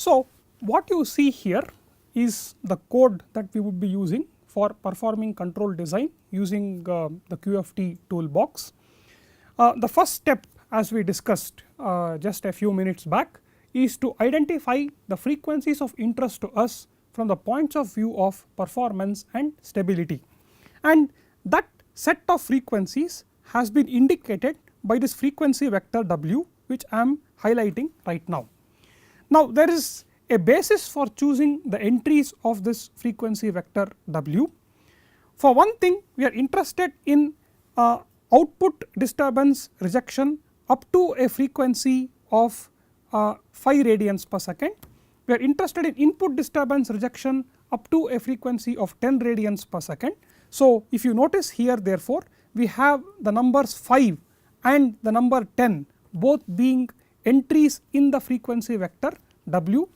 So, what you see here is the code that we would be using for performing control design using the QFT toolbox. The first step, as we discussed just a few minutes back, is to identify the frequencies of interest to us from the points of view of performance and stability, and that set of frequencies has been indicated by this frequency vector W, which I am highlighting right now. Now, there is a basis for choosing the entries of this frequency vector W. For one thing, we are interested in output disturbance rejection up to a frequency of 5 radians per second. We are interested in input disturbance rejection up to a frequency of 10 radians per second. So, if you notice here, therefore, we have the numbers 5 and the number 10 both being entries in the frequency vector W,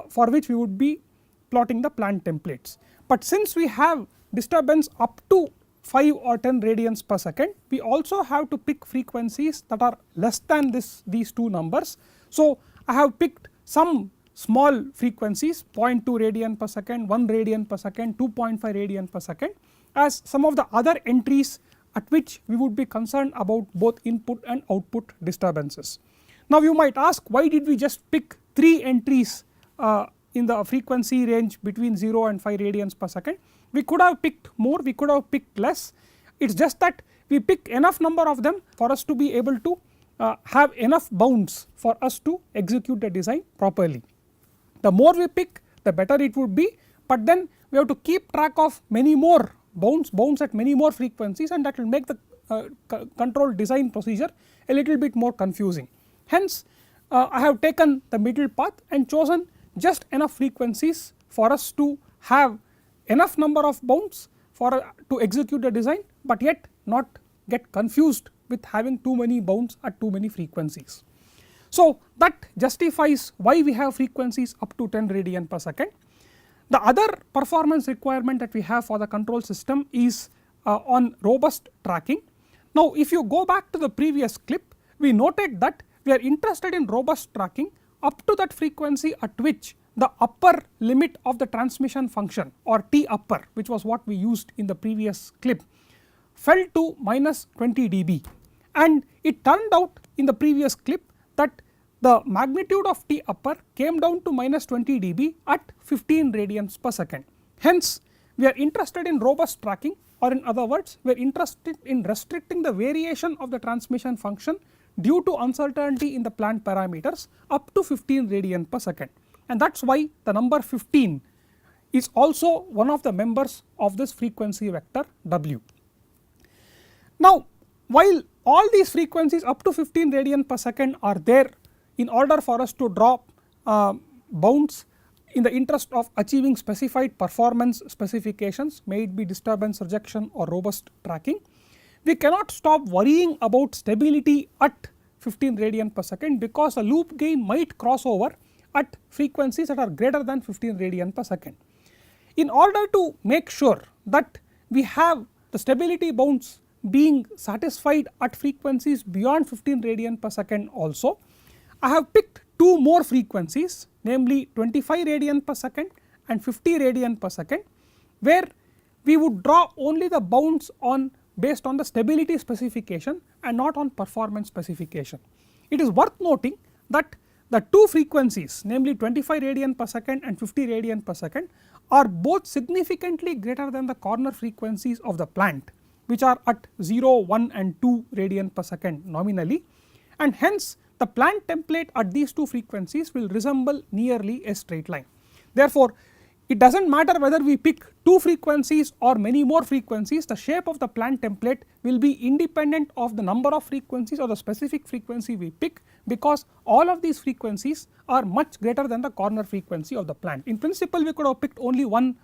for which we would be plotting the plant templates. But since we have disturbance up to 5 or 10 radians per second, we also have to pick frequencies that are less than these two numbers. So, I have picked some small frequencies 0.2 radian per second, 1 radian per second, 2.5 radian per second as some of the other entries at which we would be concerned about both input and output disturbances. Now, you might ask, why did we just pick 3 entries in the frequency range between 0 and 5 radians per second? We could have picked more, we could have picked less. It is just that we pick enough number of them for us to be able to have enough bounds for us to execute the design properly. The more we pick, the better it would be, but then we have to keep track of many more bounds at many more frequencies, and that will make the control design procedure a little bit more confusing. Hence, I have taken the middle path and chosen just enough frequencies for us to have enough number of bounds to execute the design, but yet not get confused with having too many bounds at too many frequencies. So, that justifies why we have frequencies up to 10 radian per second. The other performance requirement that we have for the control system is on robust tracking. Now, if you go back to the previous clip, we noted that we are interested in robust tracking up to that frequency at which the upper limit of the transmission function, or T upper, which was what we used in the previous clip, fell to minus 20 dB, and it turned out in the previous clip that the magnitude of T upper came down to minus 20 dB at 15 radians per second. Hence, we are interested in robust tracking, or in other words, we are interested in restricting the variation of the transmission function due to uncertainty in the plant parameters up to 15 radian per second, and that is why the number 15 is also one of the members of this frequency vector W. Now, while all these frequencies up to 15 radian per second are there in order for us to draw bounds in the interest of achieving specified performance specifications, may it be disturbance rejection or robust tracking, we cannot stop worrying about stability at 15 radian per second, because the loop gain might cross over at frequencies that are greater than 15 radian per second. In order to make sure that we have the stability bounds being satisfied at frequencies beyond 15 radian per second also, I have picked 2 more frequencies, namely 25 radian per second and 50 radian per second, where we would draw only the bounds based on the stability specification and not on performance specification. It is worth noting that the 2 frequencies, namely 25 radian per second and 50 radian per second, are both significantly greater than the corner frequencies of the plant, which are at 0, 1 and 2 radian per second nominally, and hence the plant template at these 2 frequencies will resemble nearly a straight line. Therefore, it does not matter whether we pick 2 frequencies or many more frequencies, the shape of the plant template will be independent of the number of frequencies or the specific frequency we pick, because all of these frequencies are much greater than the corner frequency of the plant. In principle, we could have picked only one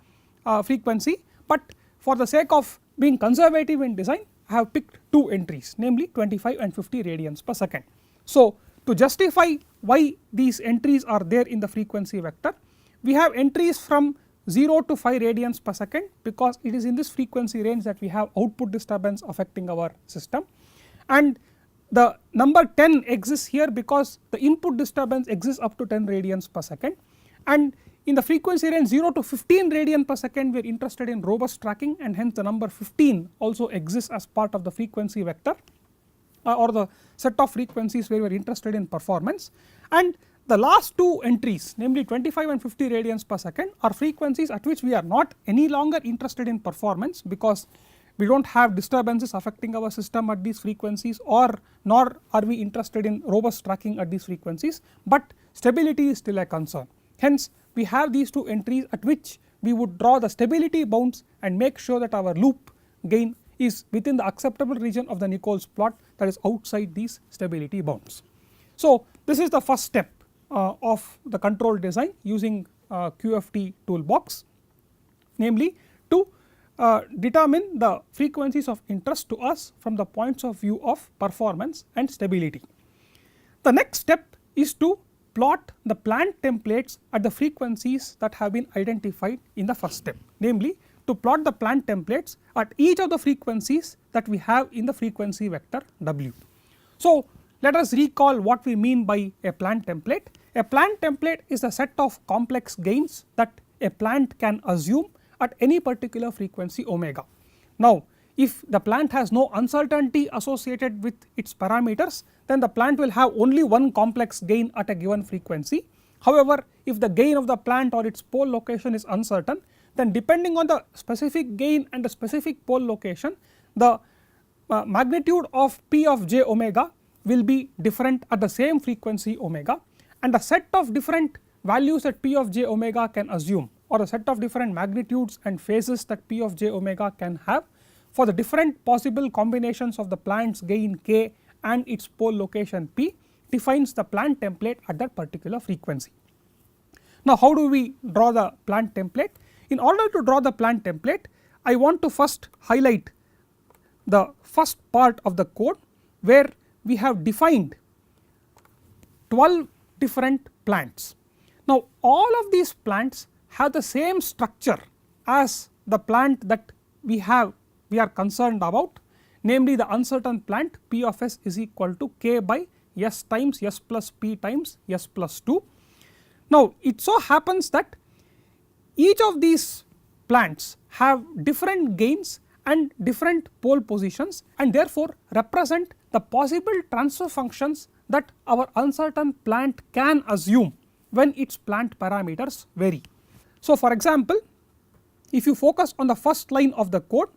frequency, but for the sake of being conservative in design, I have picked 2 entries, namely 25 and 50 radians per second. So, to justify why these entries are there in the frequency vector, we have entries from 0 to 5 radians per second, because it is in this frequency range that we have output disturbance affecting our system, and the number 10 exists here because the input disturbance exists up to 10 radians per second. and in the frequency range 0 to 15 radian per second we are interested in robust tracking, and hence the number 15 also exists as part of the frequency vector or the set of frequencies where we are interested in performance. And the last two entries, namely 25 and 50 radians per second, are frequencies at which we are not any longer interested in performance, because we do not have disturbances affecting our system at these frequencies, or nor are we interested in robust tracking at these frequencies, but stability is still a concern. Hence we have these two entries at which we would draw the stability bounds and make sure that our loop gain is within the acceptable region of the Nichols plot, that is outside these stability bounds. So this is the first step of the control design using QFT toolbox, namely to determine the frequencies of interest to us from the points of view of performance and stability. The next step is to plot the plant templates at the frequencies that have been identified in the first step, namely to plot the plant templates at each of the frequencies that we have in the frequency vector W. So let us recall what we mean by a plant template. A plant template is a set of complex gains that a plant can assume at any particular frequency omega. Now if the plant has no uncertainty associated with its parameters, then the plant will have only one complex gain at a given frequency. However, if the gain of the plant or its pole location is uncertain, then depending on the specific gain and the specific pole location, the magnitude of P of j omega will be different at the same frequency omega, and the set of different values that P of j omega can assume, or a set of different magnitudes and phases that P of j omega can have for the different possible combinations of the plant's gain k and its pole location p, defines the plant template at that particular frequency. Now how do we draw the plant template? In order to draw the plant template, I want to first highlight the first part of the code where we have defined 12 different plants. Now all of these plants have the same structure as the plant that we are concerned about, namely the uncertain plant P of s is equal to k by s times s plus p times s plus 2. Now it so happens that each of these plants have different gains and different pole positions, and therefore represent the possible transfer functions that our uncertain plant can assume when its plant parameters vary. So for example, if you focus on the first line of the code,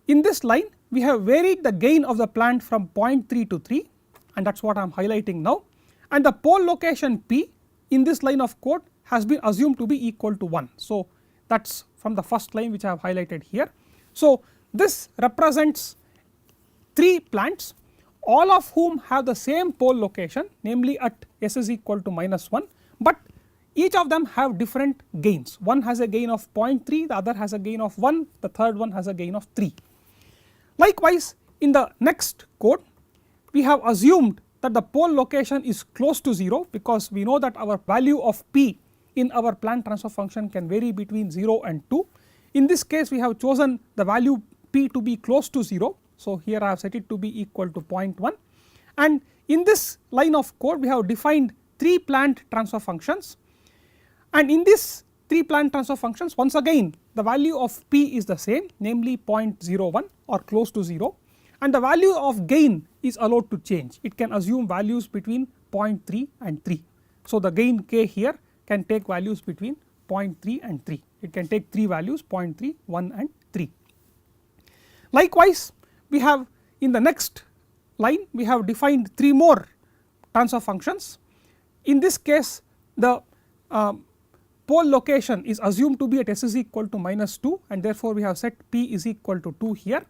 in this line we have varied the gain of the plant from 0.3 to 3, and that is what I am highlighting now, and the pole location P in this line of code has been assumed to be equal to 1. So that is from the first line which I have highlighted here. So this represents 3 plants, all of whom have the same pole location, namely at s is equal to -1, but each of them have different gains. One has a gain of 0.3, the other has a gain of 1, the third one has a gain of 3. Likewise in the next code we have assumed that the pole location is close to 0, because we know that our value of P in our plant transfer function can vary between 0 and 2. In this case we have chosen the value P to be close to 0, so here I have set it to be equal to 0.1, and in this line of code we have defined 3 plant transfer functions, and in this 3 plant transfer functions once again the value of P is the same, namely 0.01 or close to 0, and the value of gain is allowed to change. It can assume values between 0.3 and 3. So the gain k here can take values between 0.3 and 3, it can take 3 values 0.3, 1 and 3. Likewise we have in the next line we have defined 3 more transfer functions. In this case the pole location is assumed to be at s is equal to -2, and therefore we have set P is equal to 2 here,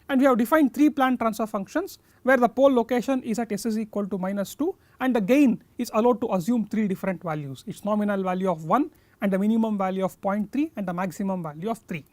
and we have defined 3 plant transfer functions where the pole location is at s is equal to -2, and the gain is allowed to assume 3 different values, its nominal value of 1 and the minimum value of 0.3 and the maximum value of 3.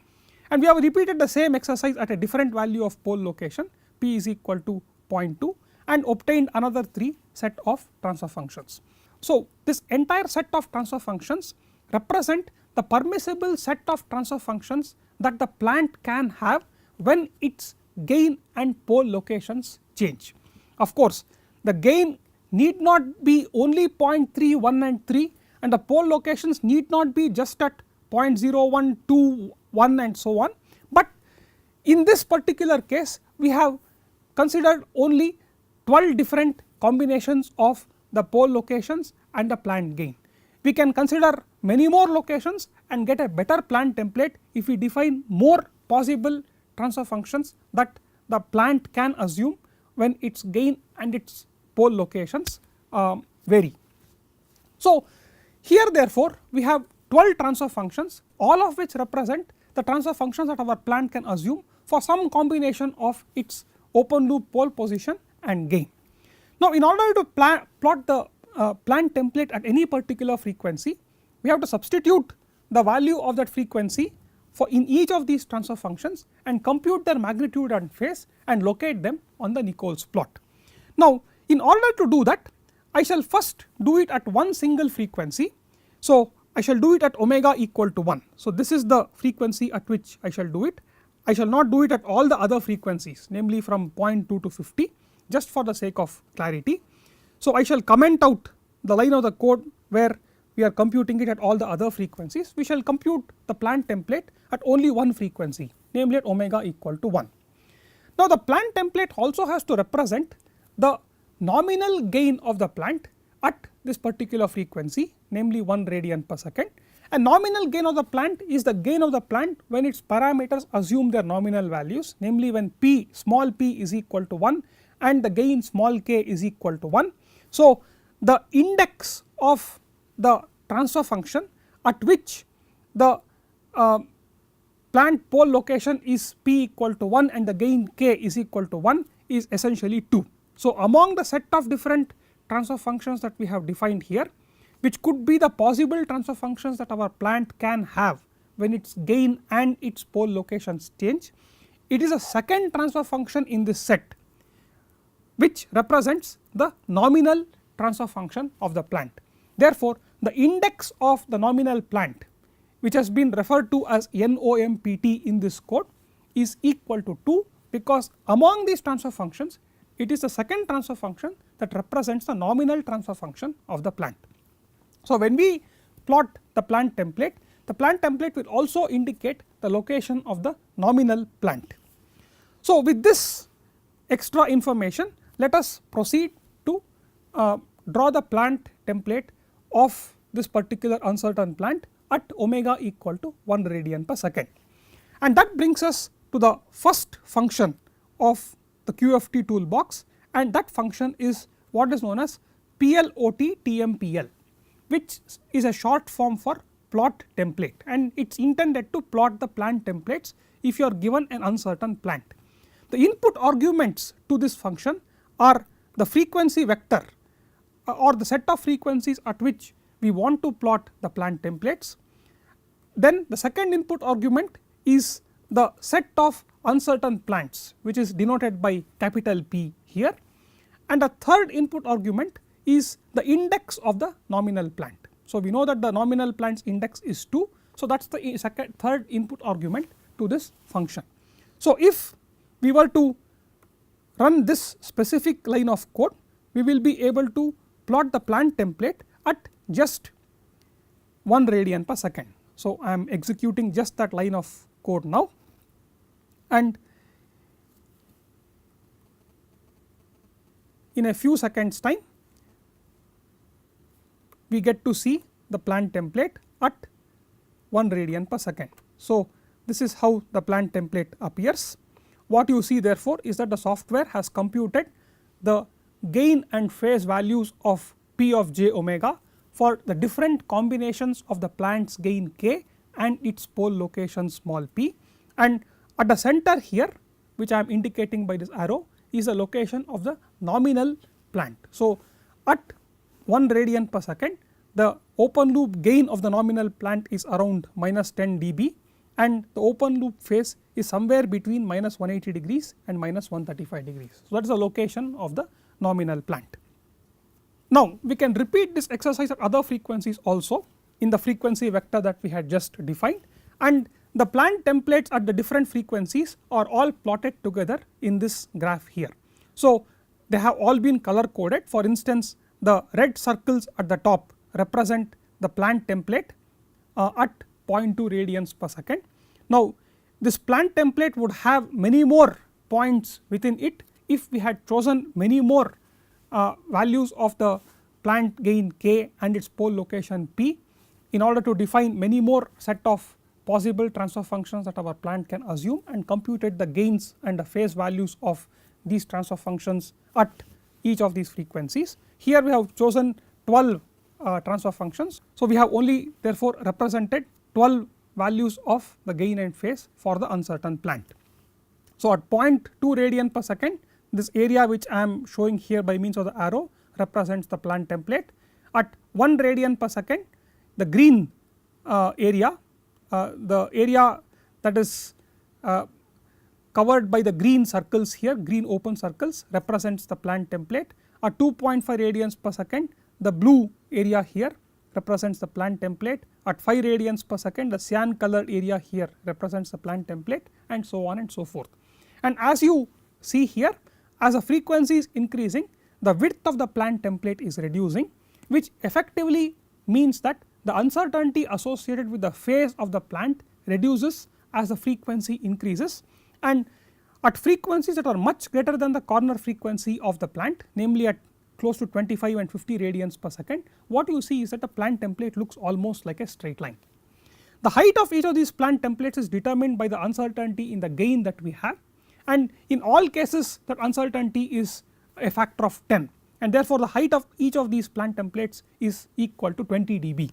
And we have repeated the same exercise at a different value of pole location P is equal to 0.2 and obtained another 3 set of transfer functions. So this entire set of transfer functions represent the permissible set of transfer functions that the plant can have when its gain and pole locations change. Of course the gain need not be only 0.3, 1 and 3, and the pole locations need not be just at 0.01, 2, 1 and so on, but in this particular case we have considered only 12 different combinations of the pole locations and the plant gain. We can consider many more locations and get a better plant template if we define more possible transfer functions that the plant can assume when its gain and its pole locations vary. So here therefore we have 12 transfer functions, all of which represent the transfer functions that our plant can assume for some combination of its open loop pole position and gain. Now in order to plot the plant template at any particular frequency, we have to substitute the value of that frequency for in each of these transfer functions and compute their magnitude and phase and locate them on the Nichols plot. Now in order to do that, I shall first do it at one single frequency. So I shall do it at omega equal to 1. So this is the frequency at which I shall do it. I shall not do it at all the other frequencies, namely from 0.2 to 50, just for the sake of clarity. So I shall comment out the line of the code where we are computing it at all the other frequencies. We shall compute the plant template at only one frequency, namely at omega equal to 1. Now the plant template also has to represent the nominal gain of the plant at this particular frequency, namely 1 radian per second, and nominal gain of the plant is the gain of the plant when its parameters assume their nominal values, namely when p small p is equal to 1 and the gain small k is equal to 1. So the index of the transfer function at which the plant pole location is p equal to 1 and the gain k is equal to 1 is essentially 2. So among the set of different transfer functions that we have defined here, which could be the possible transfer functions that our plant can have when its gain and its pole locations change, it is a second transfer function in this set which represents the nominal transfer function of the plant. Therefore the index of the nominal plant, which has been referred to as NOMPT in this code, is equal to 2, because among these transfer functions it is the second transfer function that represents the nominal transfer function of the plant. So when we plot the plant template will also indicate the location of the nominal plant. So with this extra information, let us proceed to draw the plant template of this particular uncertain plant at omega equal to 1 radian per second, and that brings us to the first function of the QFT toolbox, and that function is what is known as PLOT TMPL, which is a short form for plot template, and it is intended to plot the plant templates if you are given an uncertain plant. The input arguments to this function are the frequency vector or the set of frequencies at which we want to plot the plant templates. Then the second input argument is the set of uncertain plants, which is denoted by capital P here, and the third input argument is the index of the nominal plant. So we know that the nominal plant's index is 2, so that is the third input argument to this function. So if we were to run this specific line of code, we will be able to plot the plant template at just 1 radian per second. So I am executing just that line of code now, and in a few seconds time we get to see the plant template at 1 radian per second. So this is how the plant template appears. What you see therefore is that the software has computed the gain and phase values of P of j omega for the different combinations of the plant's gain k and its pole location small p, and at the center here, which I am indicating by this arrow, is the location of the nominal plant. So at 1 radian per second, the open loop gain of the nominal plant is around minus 10 dB, and the open loop phase is somewhere between minus 180 degrees and minus 135 degrees. So that is the location of the nominal plant. Now we can repeat this exercise at other frequencies also in the frequency vector that we had just defined, and the plant templates at the different frequencies are all plotted together in this graph here. So they have all been color coded. For instance, the red circles at the top represent the plant template at 0.2 radians per second. Now this plant template would have many more points within it if we had chosen many more values of the plant gain k and its pole location p in order to define many more set of possible transfer functions that our plant can assume and computed the gains and the phase values of these transfer functions at each of these frequencies. Here we have chosen 12 transfer functions. So we have only therefore represented 12 values of the gain and phase for the uncertain plant. So at 0.2 radian per second, this area which I am showing here by means of the arrow represents the plant template. At 1 radian per second, the green area, the area that is covered by the green circles here, green open circles, represents the plant template. At 2.5 radians per second, the blue area here represents the plant template. At 5 radians per second, the cyan colored area here represents the plant template, and so on and so forth. And as you see here, as the frequency is increasing, the width of the plant template is reducing, which effectively means that the uncertainty associated with the phase of the plant reduces as the frequency increases, and at frequencies that are much greater than the corner frequency of the plant, namely at close to 25 and 50 radians per second, what you see is that the plant template looks almost like a straight line. The height of each of these plant templates is determined by the uncertainty in the gain that we have, and in all cases that uncertainty is a factor of 10, and therefore the height of each of these plant templates is equal to 20 dB,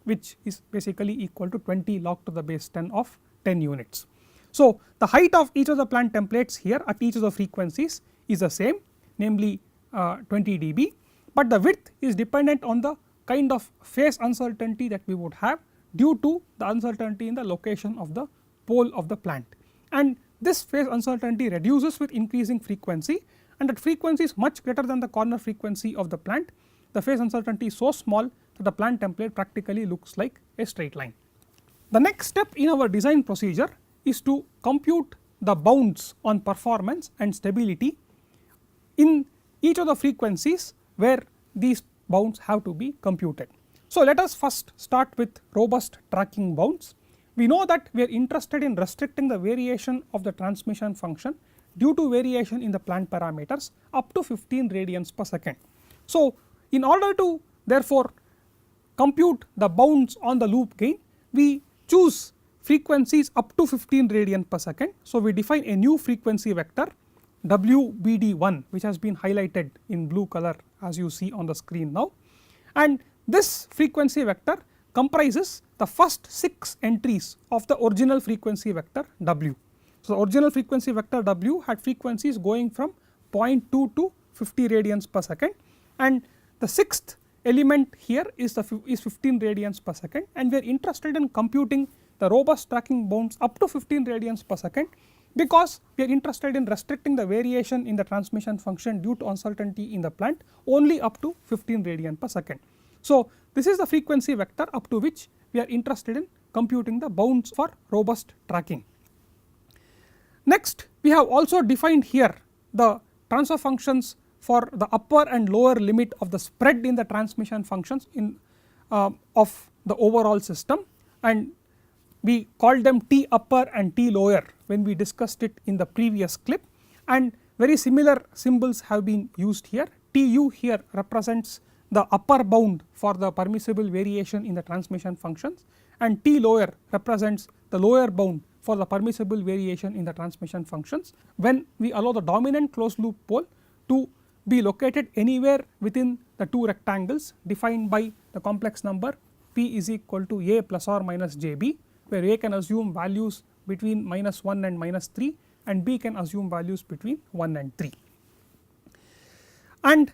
which is basically equal to 20 log to the base 10 of 10 units. So the height of each of the plant templates here at each of the frequencies is the same, namely 20 dB, but the width is dependent on the kind of phase uncertainty that we would have due to the uncertainty in the location of the pole of the plant, and this phase uncertainty reduces with increasing frequency, and at frequencies much greater than the corner frequency of the plant, the phase uncertainty is so small that the plant template practically looks like a straight line. The next step in our design procedure is to compute the bounds on performance and stability in each of the frequencies where these bounds have to be computed. So let us first start with robust tracking bounds. We know that we are interested in restricting the variation of the transmission function due to variation in the plant parameters up to 15 radians per second. So in order to therefore compute the bounds on the loop gain, we choose frequencies up to 15 radian per second. So we define a new frequency vector WBD1, which has been highlighted in blue color as you see on the screen now, and this frequency vector comprises the first 6 entries of the original frequency vector W. So the original frequency vector W had frequencies going from 0.2 to 50 radians per second, and the 6th element here is 15 radians per second, and we are interested in computing the robust tracking bounds up to 15 radians per second because we are interested in restricting the variation in the transmission function due to uncertainty in the plant only up to 15 radian per second. So this is the frequency vector up to which we are interested in computing the bounds for robust tracking. Next, we have also defined here the transfer functions for the upper and lower limit of the spread in the transmission functions in of the overall system, and we called them T upper and T lower when we discussed it in the previous clip, and very similar symbols have been used here. Tu here represents the upper bound for the permissible variation in the transmission functions, and T lower represents the lower bound for the permissible variation in the transmission functions when we allow the dominant closed loop pole to be located anywhere within the two rectangles defined by the complex number P is equal to A plus or minus JB, where A can assume values between -1 and -3 and B can assume values between 1 and 3. And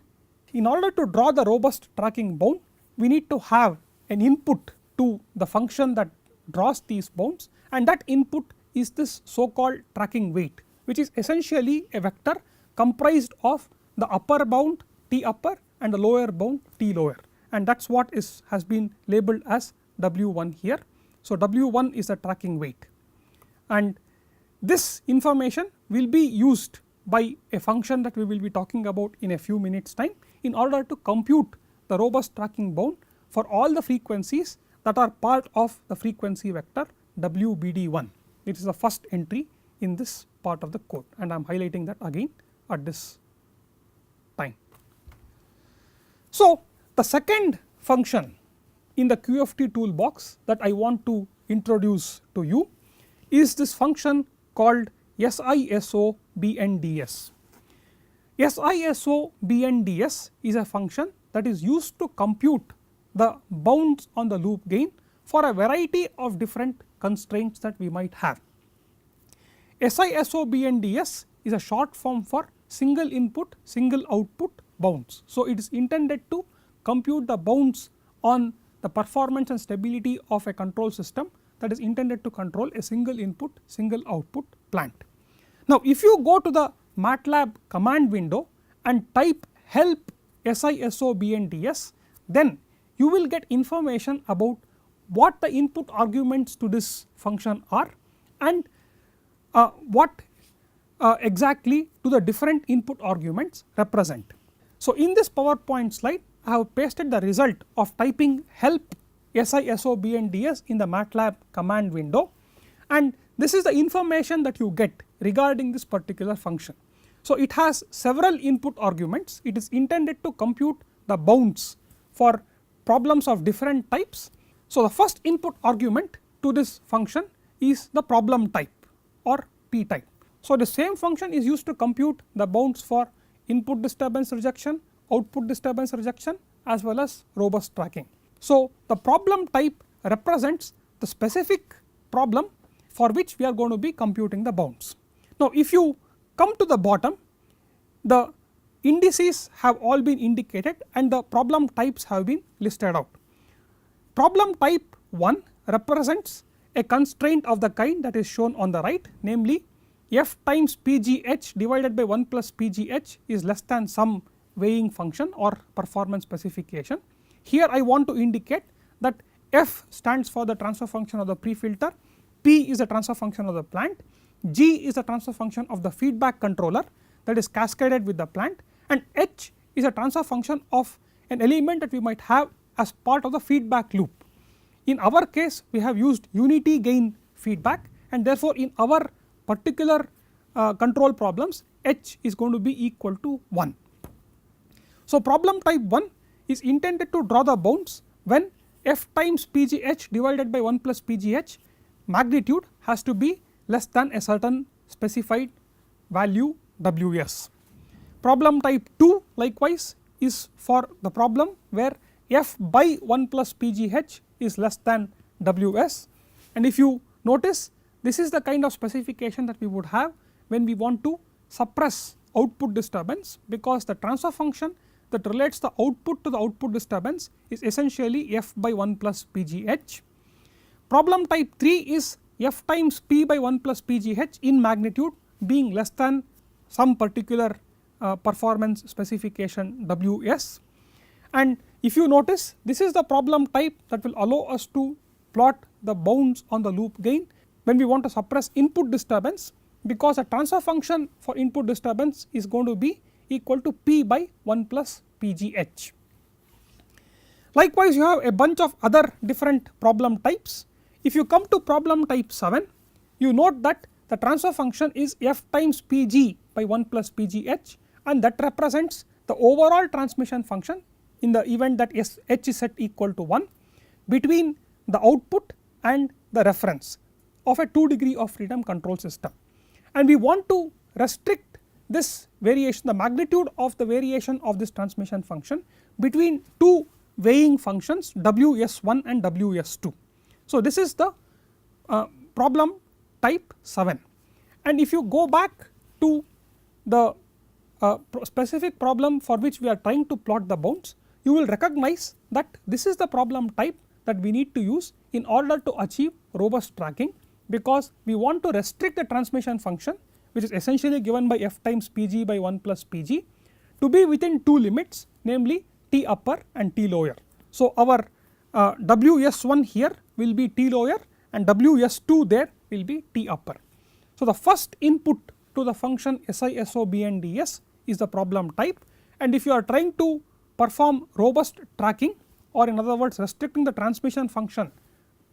in order to draw the robust tracking bound, we need to have an input to the function that draws these bounds, and that input is this so called tracking weight, which is essentially a vector comprised of the upper bound T upper and the lower bound T lower, and that is what has been labeled as W1 here. So W1 is the tracking weight, and this information will be used by a function that we will be talking about in a few minutes time in order to compute the robust tracking bound for all the frequencies that are part of the frequency vector WBD1. It is the first entry in this part of the code, and I am highlighting that again at this time. So, the second function in the QFT toolbox that I want to introduce to you is this function called SISO BNDS. SISO BNDS is a function that is used to compute the bounds on the loop gain for a variety of different constraints that we might have. SISO BNDS is a short form for single input single output bounds. So, it is intended to compute the bounds on the performance and stability of a control system that is intended to control a single input single output plant. Now, if you go to the MATLAB command window and type help SISO BNDS, then you will get information about what the input arguments to this function are and what exactly do the different input arguments represent. So, in this PowerPoint slide I have pasted the result of typing help SISO BNDS in the MATLAB command window, and this is the information that you get regarding this particular function. So, it has several input arguments. It is intended to compute the bounds for problems of different types. So, the first input argument to this function is the problem type or P type. So, the same function is used to compute the bounds for input disturbance rejection, output disturbance rejection as well as robust tracking. So, the problem type represents the specific problem for which we are going to be computing the bounds. Now, if you come to the bottom, the indices have all been indicated and the problem types have been listed out. Problem type 1 represents a constraint of the kind that is shown on the right, namely f times PGH divided by 1 plus PGH is less than some weighing function or performance specification. Here I want to indicate that f stands for the transfer function of the pre-filter, P is the transfer function of the plant, G is the transfer function of the feedback controller that is cascaded with the plant, and H is a transfer function of an element that we might have as part of the feedback loop. In our case we have used unity gain feedback, and therefore in our particular control problems H is going to be equal to 1. So, problem type 1 is intended to draw the bounds when f times PGH divided by 1 plus PGH magnitude has to be less than a certain specified value Ws. Problem type 2 likewise is for the problem where f by 1 plus PGH is less than Ws, and if you notice, this is the kind of specification that we would have when we want to suppress output disturbance, because the transfer function that relates the output to the output disturbance is essentially f by 1 plus PGH. Problem type 3 is f times P by 1 plus PGH in magnitude being less than some particular performance specification Ws, and if you notice, this is the problem type that will allow us to plot the bounds on the loop gain when we want to suppress input disturbance, because a transfer function for input disturbance is going to be equal to P by 1 plus PGH. Likewise, you have a bunch of other different problem types. If you come to problem type 7, you note that the transfer function is f times Pg by 1 plus PGH, and that represents the overall transmission function in the event that H is set equal to 1 between the output and the reference of a 2 degree of freedom control system, and we want to restrict this variation, the magnitude of the variation of this transmission function between two weighing functions Ws1 and Ws2. So, this is the problem type 7, and if you go back to the specific problem for which we are trying to plot the bounds, you will recognize that this is the problem type that we need to use in order to achieve robust tracking, because we want to restrict the transmission function, which is essentially given by f times Pg by 1 plus Pg, to be within two limits, namely T upper and T lower. So, our Ws1 here will be T lower and Ws2 there will be T upper. So, the first input to the function SISO BNDS is the problem type, and if you are trying to perform robust tracking, or in other words restricting the transmission function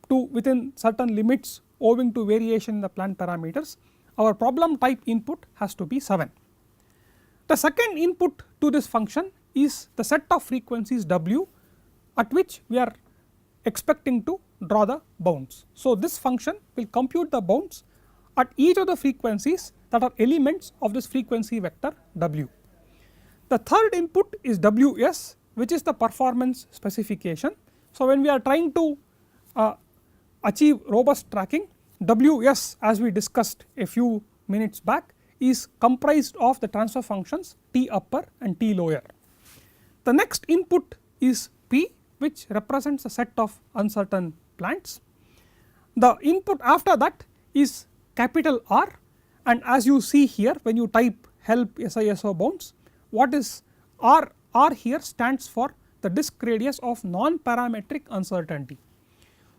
to within certain limits owing to variation in the plant parameters, our problem type input has to be 7. The second input to this function is the set of frequencies W at which we are expecting to draw the bounds. So, this function will compute the bounds at each of the frequencies that are elements of this frequency vector W. The third input is Ws, which is the performance specification. So, when we are trying to achieve robust tracking, Ws, as we discussed a few minutes back, is comprised of the transfer functions T upper and T lower. The next input is P, which represents a set of uncertain plants. The input after that is capital R, and as you see here when you type help SISO bounds, what is R? R here stands for the disk radius of non-parametric uncertainty.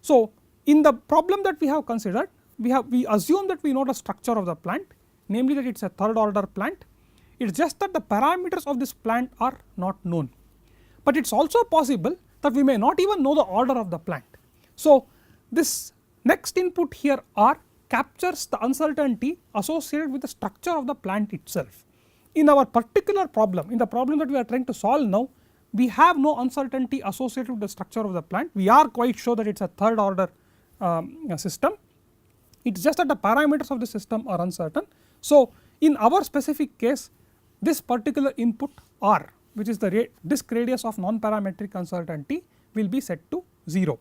So, in the problem that we have considered, we assume that we know the structure of the plant, namely that it is a third order plant. It is just that the parameters of this plant are not known, but it is also possible that we may not even know the order of the plant. So, this next input here R captures the uncertainty associated with the structure of the plant itself. In our particular problem, in the problem that we are trying to solve now, we have no uncertainty associated with the structure of the plant. We are quite sure that it is a third order system. It is just that the parameters of the system are uncertain. So, in our specific case, this particular input R, which is the disk radius of non-parametric uncertainty, will be set to 0.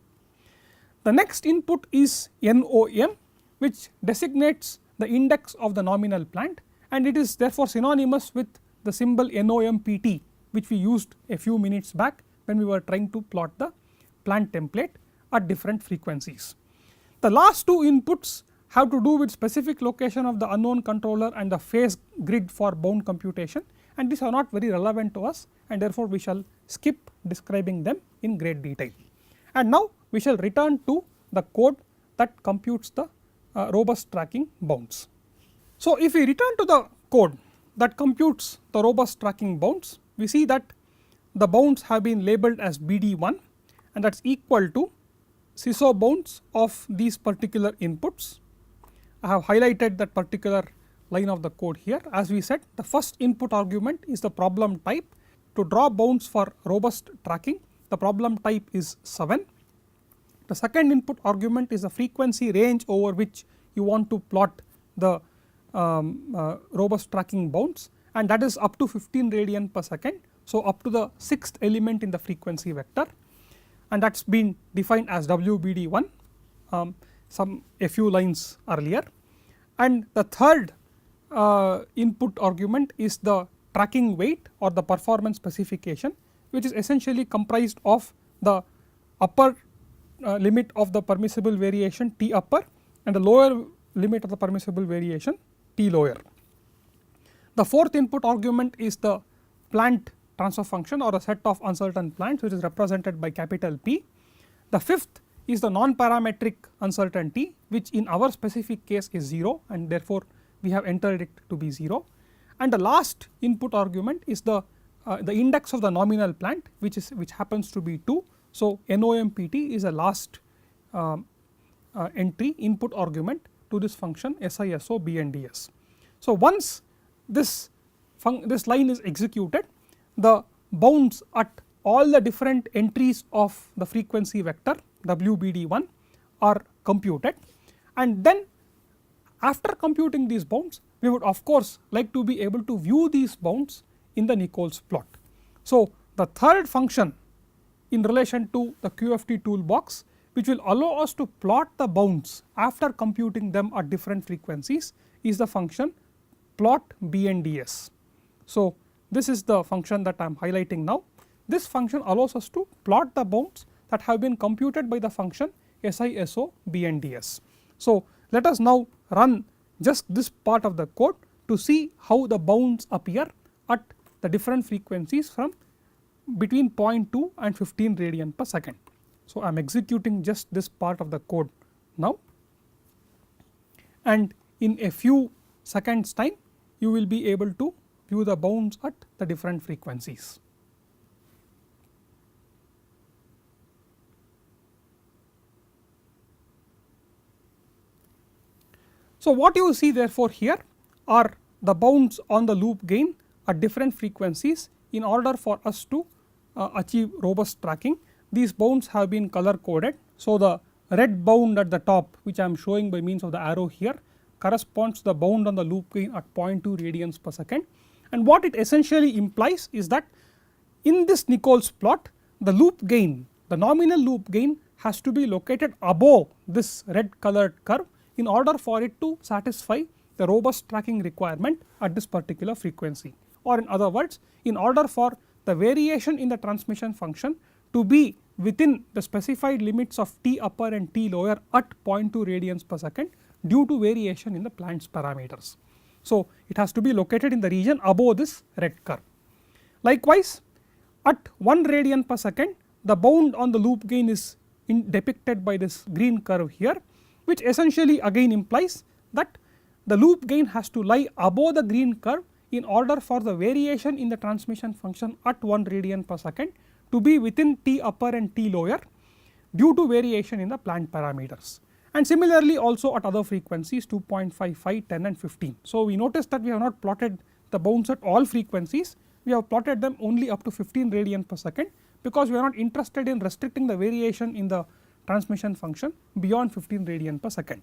The next input is NOM, which designates the index of the nominal plant, and it is therefore synonymous with the symbol NOMPT, which we used a few minutes back when we were trying to plot the plant template at different frequencies. The last two inputs have to do with specific location of the unknown controller and the phase grid for bound computation, and these are not very relevant to us, and therefore we shall skip describing them in great detail. And now we shall return to the code that computes the robust tracking bounds. So, if we return to the code that computes the robust tracking bounds, we see that the bounds have been labeled as BD1, and that is equal to SISO bounds of these particular inputs. I have highlighted that particular line of the code here. As we said, the first input argument is the problem type. To draw bounds for robust tracking, the problem type is 7. The second input argument is the frequency range over which you want to plot the robust tracking bounds, and that is up to 15 radian per second. So, up to the 6th element in the frequency vector, and that has been defined as WBD1 a few lines earlier. And the third input argument is the tracking weight or the performance specification, which is essentially comprised of the upper limit of the permissible variation T upper and the lower limit of the permissible variation T lower. The fourth input argument is the plant transfer function or a set of uncertain plants, which is represented by capital P. The fifth is the non-parametric uncertainty, which in our specific case is 0, and therefore we have entered it to be 0. And the last input argument is the index of the nominal plant, which happens to be 2. So, NOMPT is a last entry input argument to this function SISO BNDS. So, once this line is executed, the bounds at all the different entries of the frequency vector WBD1 are computed, and then after computing these bounds, we would of course like to be able to view these bounds in the Nichols plot. So, the third function in relation to the QFT toolbox, which will allow us to plot the bounds after computing them at different frequencies, is the function plot BNDS. So, this is the function that I am highlighting now. This function allows us to plot the bounds that have been computed by the function SISO BNDS. So, let us now run just this part of the code to see how the bounds appear at the different frequencies from between 0.2 and 15 radian per second. So, I am executing just this part of the code now, and in a few seconds time you will be able to view the bounds at the different frequencies. So, what you see therefore here are the bounds on the loop gain at different frequencies in order for us to achieve robust tracking. These bounds have been color coded. So, the red bound at the top, which I am showing by means of the arrow here, corresponds to the bound on the loop gain at 0.2 radians per second, and what it essentially implies is that in this Nichols plot, the loop gain, the nominal loop gain has to be located above this red colored curve in order for it to satisfy the robust tracking requirement at this particular frequency, or in other words, in order for the variation in the transmission function to be within the specified limits of T upper and T lower at 0.2 radians per second due to variation in the plant's parameters. So, it has to be located in the region above this red curve. Likewise, at 1 radian per second, the bound on the loop gain is depicted by this green curve here, which essentially again implies that the loop gain has to lie above the green curve in order for the variation in the transmission function at 1 radian per second to be within T upper and T lower due to variation in the plant parameters, and similarly also at other frequencies 2.55, 10 and 15. So, we notice that we have not plotted the bounds at all frequencies, we have plotted them only up to 15 radian per second, because we are not interested in restricting the variation in the transmission function beyond 15 radian per second,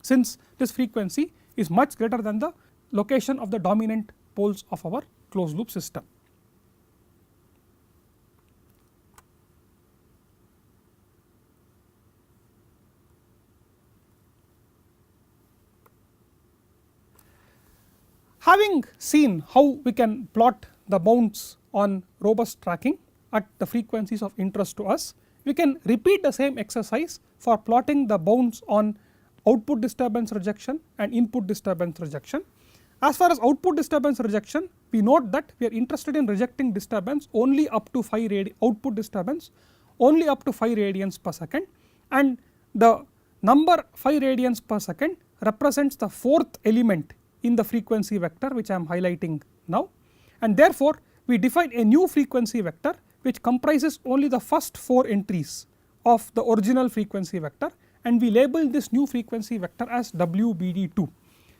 since this frequency is much greater than the location of the dominant poles of our closed loop system. Having seen how we can plot the bounds on robust tracking at the frequencies of interest to us, we can repeat the same exercise for plotting the bounds on output disturbance rejection and input disturbance rejection. As far as output disturbance rejection, we note that we are interested in rejecting disturbance only up to 5 output disturbance only up to 5 radians per second, and the number 5 radians per second represents the fourth element in the frequency vector which I am highlighting now, and therefore we define a new frequency vector which comprises only the first 4 entries of the original frequency vector, and we label this new frequency vector as WBD2.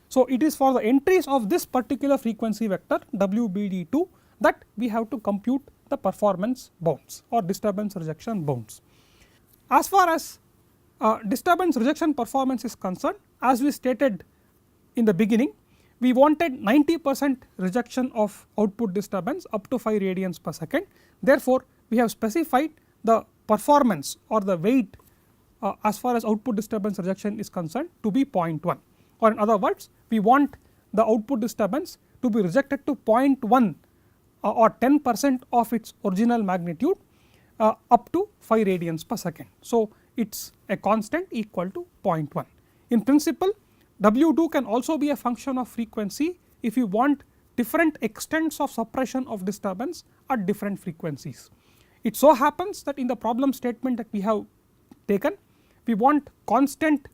So, it is for the entries of this particular frequency vector WBD2 that we have to compute the performance bounds or disturbance rejection bounds. As far as disturbance rejection performance is concerned, as we stated in the beginning, we wanted 90% rejection of output disturbance up to 5 radians per second. Therefore, we have specified the performance or the weight as far as output disturbance rejection is concerned to be 0.1, or in other words, we want the output disturbance to be rejected to 0.1 or 10% of its original magnitude up to 5 radians per second. So, it is a constant equal to 0.1. In principle, W2 can also be a function of frequency if you want different extents of suppression of disturbance at different frequencies. It so happens that in the problem statement that we have taken, we want constant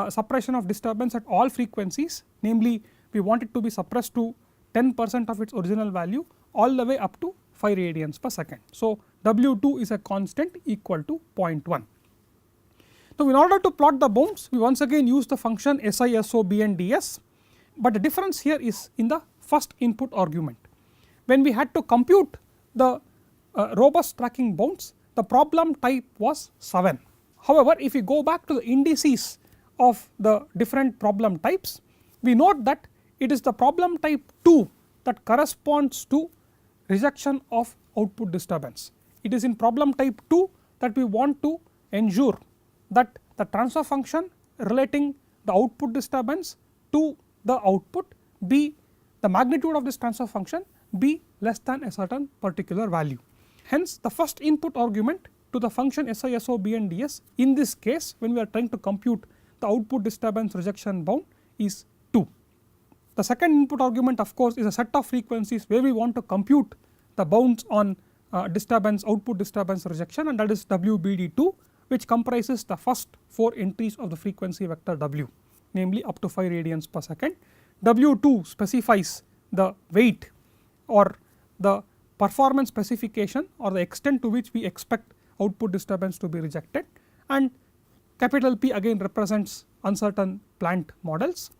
suppression of disturbance at all frequencies, namely we want it to be suppressed to 10% of its original value all the way up to 5 radians per second. So, W2 is a constant equal to 0.1. Now, in order to plot the bounds, we once again use the function SI, SO, BN, DS, but the difference here is in the first input argument. When we had to compute the robust tracking bounds, the problem type was 7. However, if we go back to the indices of the different problem types, we note that it is the problem type 2 that corresponds to rejection of output disturbance. It is in problem type 2 that we want to ensure that the transfer function relating the output disturbance to the output be the magnitude of this transfer function be less than a certain particular value. Hence, the first input argument to the function SI, SO, BN, DS in this case when we are trying to compute the output disturbance rejection bound is 2. The second input argument of course is a set of frequencies where we want to compute the bounds on disturbance output disturbance rejection, and that is WBD2, which comprises the first 4 entries of the frequency vector W, namely up to 5 radians per second. W2 specifies the weight or the performance specification or the extent to which we expect output disturbance to be rejected, and capital P again represents uncertain plant models,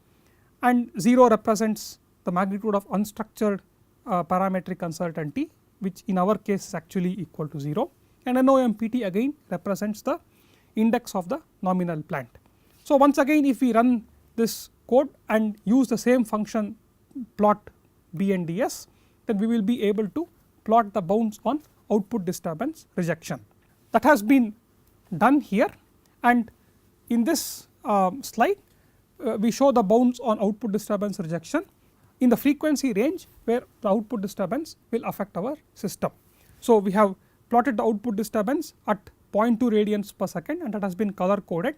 and 0 represents the magnitude of unstructured parametric uncertainty, which in our case is actually equal to 0, and NOMPT again represents the index of the nominal plant. So, once again if we run this code and use the same function plot BNDS, then we will be able to plot the bounds on output disturbance rejection. That has been done here, and in this slide we show the bounds on output disturbance rejection in the frequency range where the output disturbance will affect our system. So, we have plotted the output disturbance at 0.2 radians per second, and that has been color coded.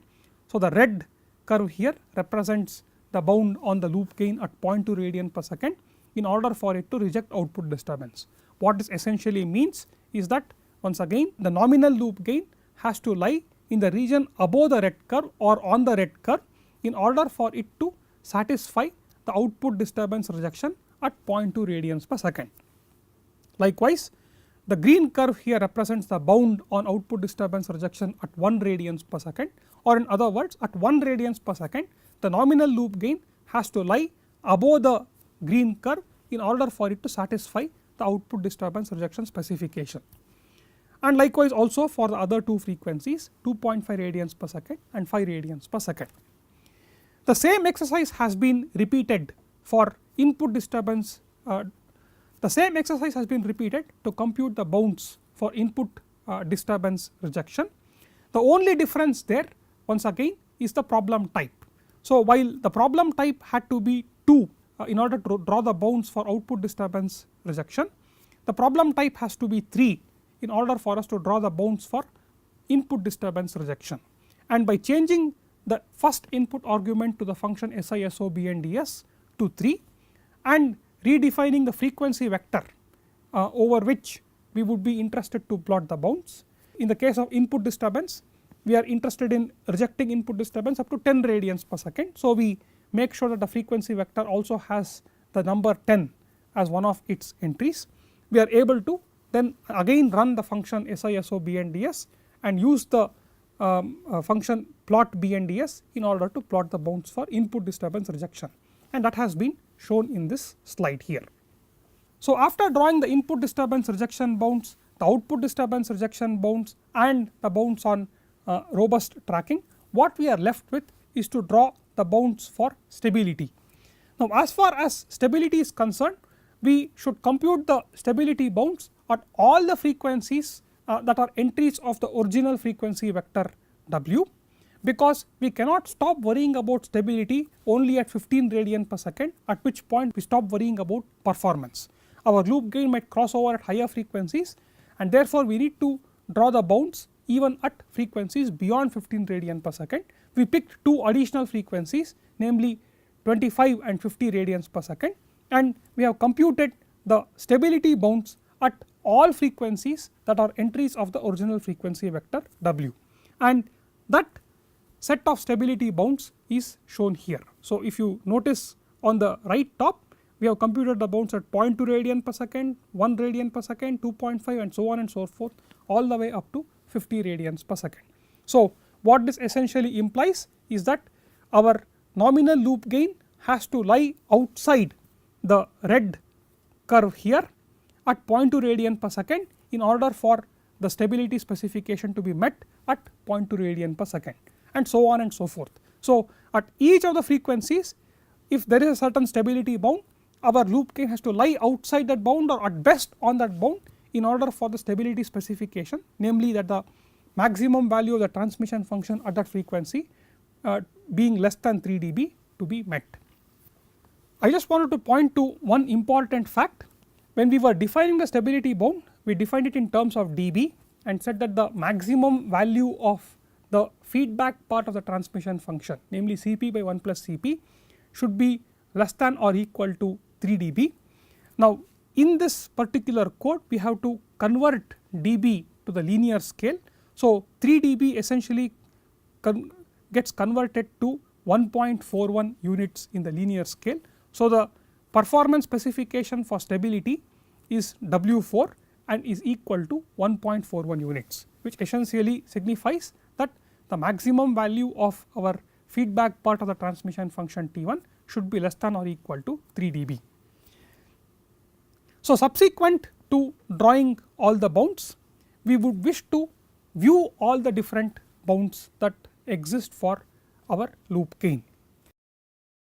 So, the red curve here represents the bound on the loop gain at 0.2 radian per second in order for it to reject output disturbance. What this essentially means is that once again the nominal loop gain has to lie in the region above the red curve or on the red curve in order for it to satisfy the output disturbance rejection at 0.2 radians per second. Likewise, the green curve here represents the bound on output disturbance rejection at 1 radians per second, or in other words at 1 radians per second the nominal loop gain has to lie above the green curve in order for it to satisfy the output disturbance rejection specification. And likewise also for the other two frequencies 2.5 radians per second and 5 radians per second. The same exercise has been repeated for input disturbance, the same exercise has been repeated to compute the bounds for input disturbance rejection. The only difference there once again is the problem type. So, while the problem type had to be 2 in order to draw the bounds for output disturbance rejection, the problem type has to be 3 in order for us to draw the bounds for input disturbance rejection. And by changing the first input argument to the function SISOBNDS to 3 and redefining the frequency vector over which we would be interested to plot the bounds. In the case of input disturbance, we are interested in rejecting input disturbance up to 10 radians per second. So, we make sure that the frequency vector also has the number 10 as one of its entries. We are able to then again run the function SISOBNDS and use the function plot BNDS in order to plot the bounds for input disturbance rejection, and that has been shown in this slide here. So, after drawing the input disturbance rejection bounds, the output disturbance rejection bounds and the bounds on robust tracking, what we are left with is to draw the bounds for stability. Now, as far as stability is concerned, we should compute the stability bounds at all the frequencies that are entries of the original frequency vector W, because we cannot stop worrying about stability only at 15 radian per second, at which point we stop worrying about performance. Our loop gain might cross over at higher frequencies, and therefore we need to draw the bounds even at frequencies beyond 15 radian per second. We picked two additional frequencies, namely 25 and 50 radians per second, and we have computed the stability bounds at all frequencies that are entries of the original frequency vector W, and that set of stability bounds is shown here. So, if you notice on the right top, we have computed the bounds at 0.2 radian per second, 1 radian per second, 2.5 and so on and so forth, all the way up to 50 radians per second. So, what this essentially implies is that our nominal loop gain has to lie outside the red curve here at 0.2 radian per second in order for the stability specification to be met at 0.2 radian per second, and so on and so forth. So, at each of the frequencies, if there is a certain stability bound, our loop gain has to lie outside that bound or at best on that bound in order for the stability specification, namely that the maximum value of the transmission function at that frequency being less than 3 dB to be met. I just wanted to point to one important fact. When we were defining the stability bound, we defined it in terms of dB and said that the maximum value of the feedback part of the transmission function, namely Cp by 1 plus Cp, should be less than or equal to 3 dB. Now, in this particular code, we have to convert dB to the linear scale. So, 3 dB essentially gets converted to 1.41 units in the linear scale. So, the performance specification for stability is W4 and is equal to 1.41 units, which essentially signifies that the maximum value of our feedback part of the transmission function T1 should be less than or equal to 3 dB. So, subsequent to drawing all the bounds, we would wish to view all the different bounds that exist for our loop gain.